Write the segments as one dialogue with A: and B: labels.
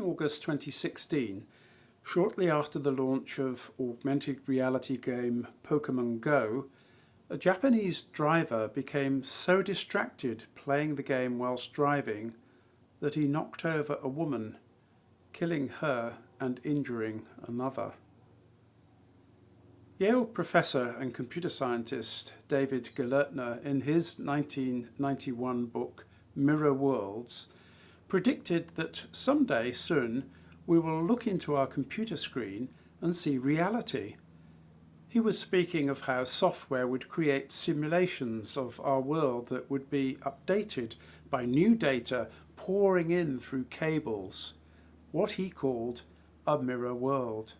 A: August 2016, shortly after the launch of augmented reality game Pokemon Go, a Japanese driver became so distracted playing the game whilst driving that he knocked over a woman, killing her and injuring another. Yale professor and computer scientist David Gelernter, in his 1991 book Mirror Worlds, predicted that someday soon we will look into our computer screen and see reality. He was speaking of how software would create simulations of our world that would be updated by new data pouring in through cables, what he called a mirror world.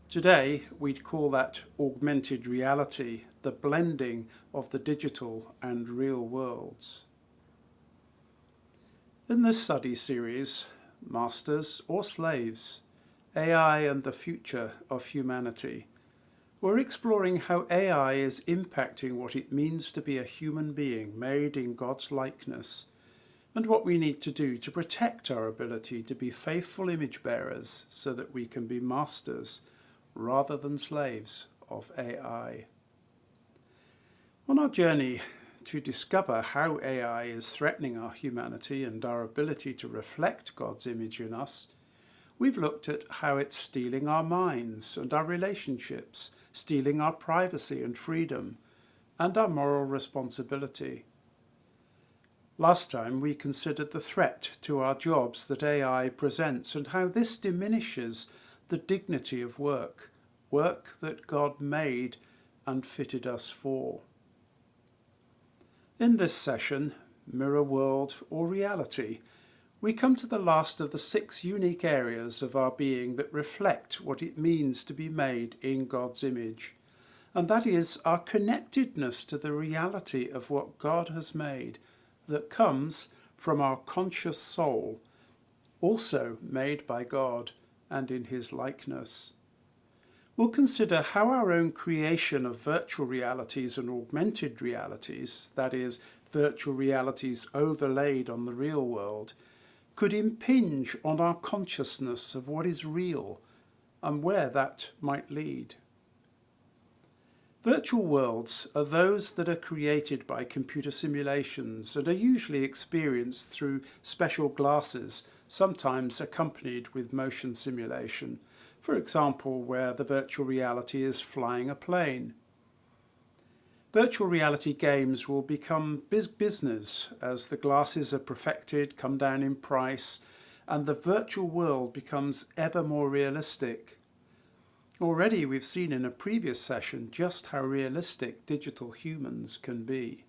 A: Today, we'd call that augmented reality, the blending of the digital and real worlds. In this study series, Masters or Slaves, AI and the Future of Humanity, we're exploring how AI is impacting what it means to be a human being made in God's likeness, and what we need to do to protect our ability to be faithful image bearers so that we can be masters rather than slaves of AI. On our journey to discover how AI is threatening our humanity and our ability to reflect God's image in us, we've looked at how it's stealing our minds and our relationships, stealing our privacy and freedom, and our moral responsibility. Last time we considered the threat to our jobs that AI presents and how this diminishes the dignity of work that God made and fitted us for. In this session, Mirror World or Reality, we come to the last of the 6 unique areas of our being that reflect what it means to be made in God's image, and that is our connectedness to the reality of what God has made that comes from our conscious soul, also made by God and in his likeness. We'll consider how our own creation of virtual realities and augmented realities, that is, virtual realities overlaid on the real world, could impinge on our consciousness of what is real and where that might lead. Virtual worlds are those that are created by computer simulations and are usually experienced through special glasses, sometimes accompanied with motion simulation, for example where the virtual reality is flying a plane. Virtual reality games will become business as the glasses are perfected, come down in price, and the virtual world becomes ever more realistic. Already we've seen in a previous session just how realistic digital humans can be.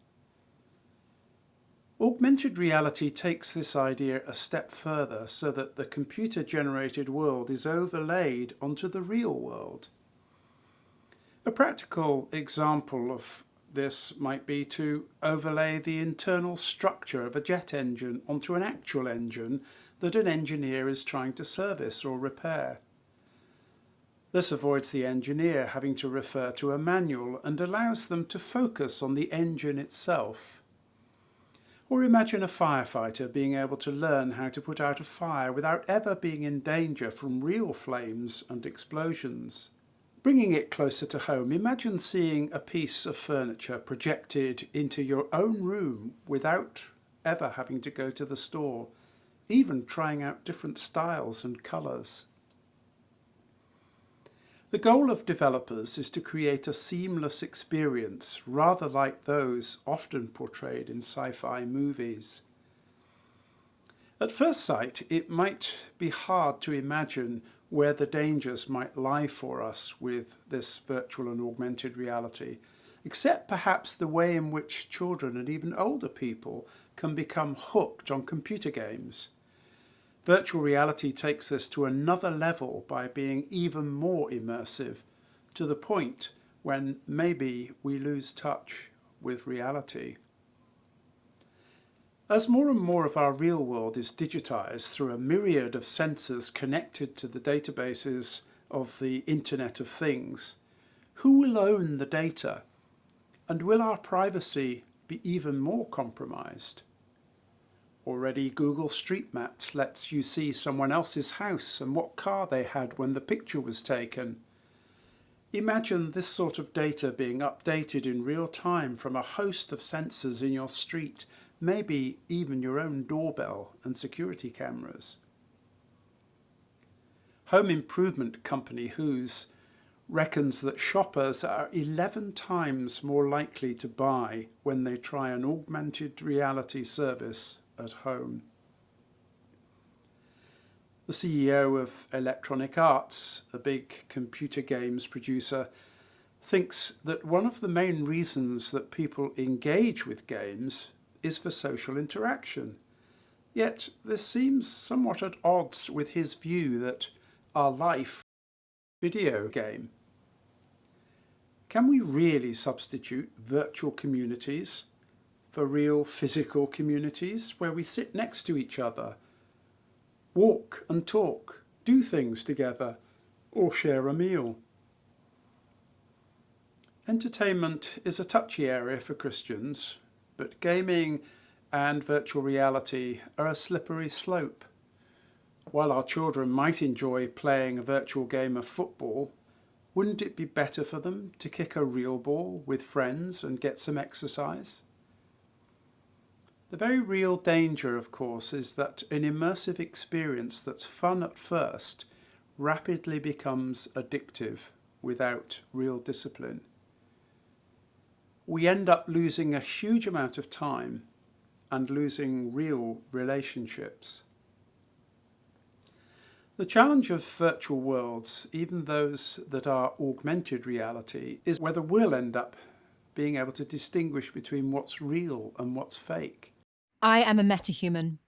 A: Augmented reality takes this idea a step further so that the computer-generated world is overlaid onto the real world. A practical example of this might be to overlay the internal structure of a jet engine onto an actual engine that an engineer is trying to service or repair. This avoids the engineer having to refer to a manual and allows them to focus on the engine itself. Or imagine a firefighter being able to learn how to put out a fire without ever being in danger from real flames and explosions. Bringing it closer to home, imagine seeing a piece of furniture projected into your own room without ever having to go to the store, even trying out different styles and colours. The goal of developers is to create a seamless experience, rather like those often portrayed in sci-fi movies. At first sight, it might be hard to imagine where the dangers might lie for us with this virtual and augmented reality, except perhaps the way in which children and even older people can become hooked on computer games. Virtual reality takes this to another level by being even more immersive, to the point when maybe we lose touch with reality. As more and more of our real world is digitized through a myriad of sensors connected to the databases of the Internet of Things, who will own the data? And will our privacy be even more compromised? Already Google Street Maps lets you see someone else's house and what car they had when the picture was taken. Imagine this sort of data being updated in real time from a host of sensors in your street, maybe even your own doorbell and security cameras. Home improvement company Who's reckons that shoppers are 11 times more likely to buy when they try an augmented reality service at home. The CEO of Electronic Arts, a big computer games producer, thinks that one of the main reasons that people engage with games is for social interaction. Yet this seems somewhat at odds with his view that our life is a video game. Can we really substitute virtual communities for real physical communities where we sit next to each other, walk and talk, do things together, or share a meal? Entertainment is a touchy area for Christians, but gaming and virtual reality are a slippery slope. While our children might enjoy playing a virtual game of football, wouldn't it be better for them to kick a real ball with friends and get some exercise? The very real danger, of course, is that an immersive experience that's fun at first rapidly becomes addictive without real discipline. We end up losing a huge amount of time and losing real relationships. The challenge of virtual worlds, even those that are augmented reality, is whether we'll end up being able to distinguish between what's real and what's fake.
B: I am a metahuman,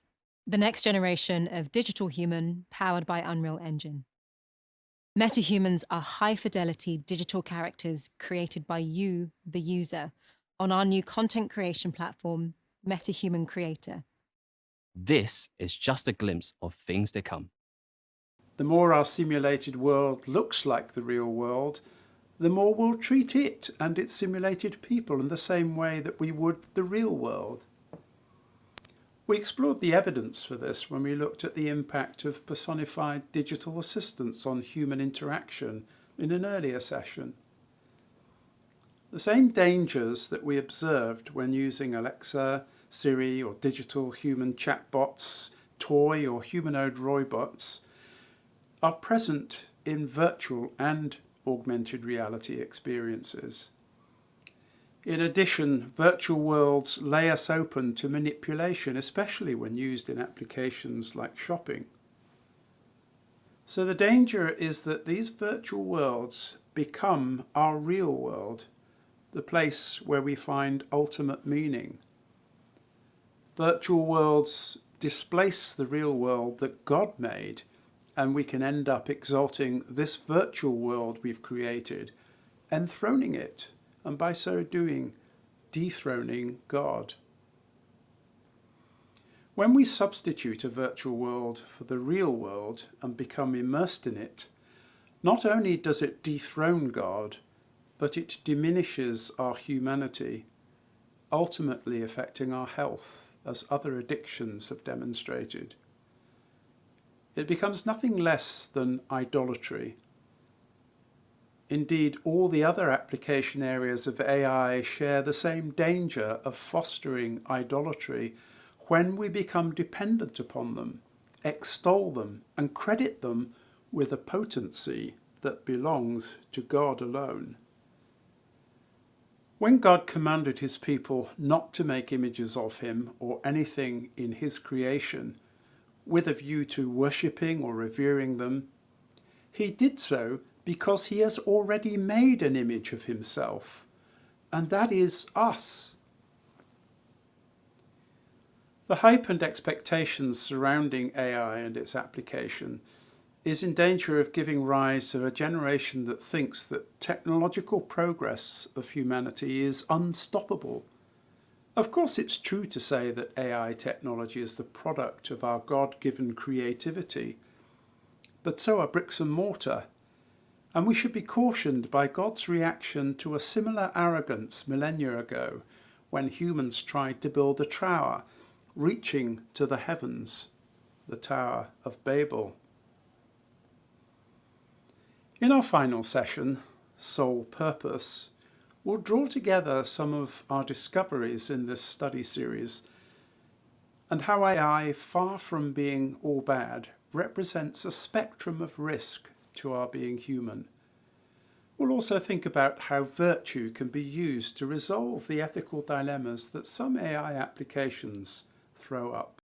B: the next generation of digital human powered by Unreal Engine. Metahumans are high-fidelity digital characters created by you, the user, on our new content creation platform, MetaHuman Creator.
C: This is just a glimpse of things to come.
A: The more our simulated world looks like the real world, the more we'll treat it and its simulated people in the same way that we would the real world. We explored the evidence for this when we looked at the impact of personified digital assistants on human interaction in an earlier session. The same dangers that we observed when using Alexa, Siri, or digital human chatbots, toy or humanoid robots are present in virtual and augmented reality experiences. In addition, virtual worlds lay us open to manipulation, especially when used in applications like shopping. So the danger is that these virtual worlds become our real world, the place where we find ultimate meaning. Virtual worlds displace the real world that God made, and we can end up exalting this virtual world we've created, enthroning it, and by so doing, dethroning God. When we substitute a virtual world for the real world and become immersed in it, not only does it dethrone God, but it diminishes our humanity, ultimately affecting our health, as other addictions have demonstrated. It becomes nothing less than idolatry. Indeed, all the other application areas of AI share the same danger of fostering idolatry when we become dependent upon them, extol them, and credit them with a potency that belongs to God alone. When God commanded his people not to make images of him or anything in his creation, with a view to worshipping or revering them, he did so because he has already made an image of himself, and that is us. The hype and expectations surrounding AI and its application is in danger of giving rise to a generation that thinks that technological progress of humanity is unstoppable. Of course, it's true to say that AI technology is the product of our God-given creativity, but so are bricks and mortar. And we should be cautioned by God's reaction to a similar arrogance millennia ago when humans tried to build a tower reaching to the heavens, the Tower of Babel. In our final session, Sole Purpose, we'll draw together some of our discoveries in this study series and how AI, far from being all bad, represents a spectrum of risk to our being human. We'll also think about how virtue can be used to resolve the ethical dilemmas that some AI applications throw up.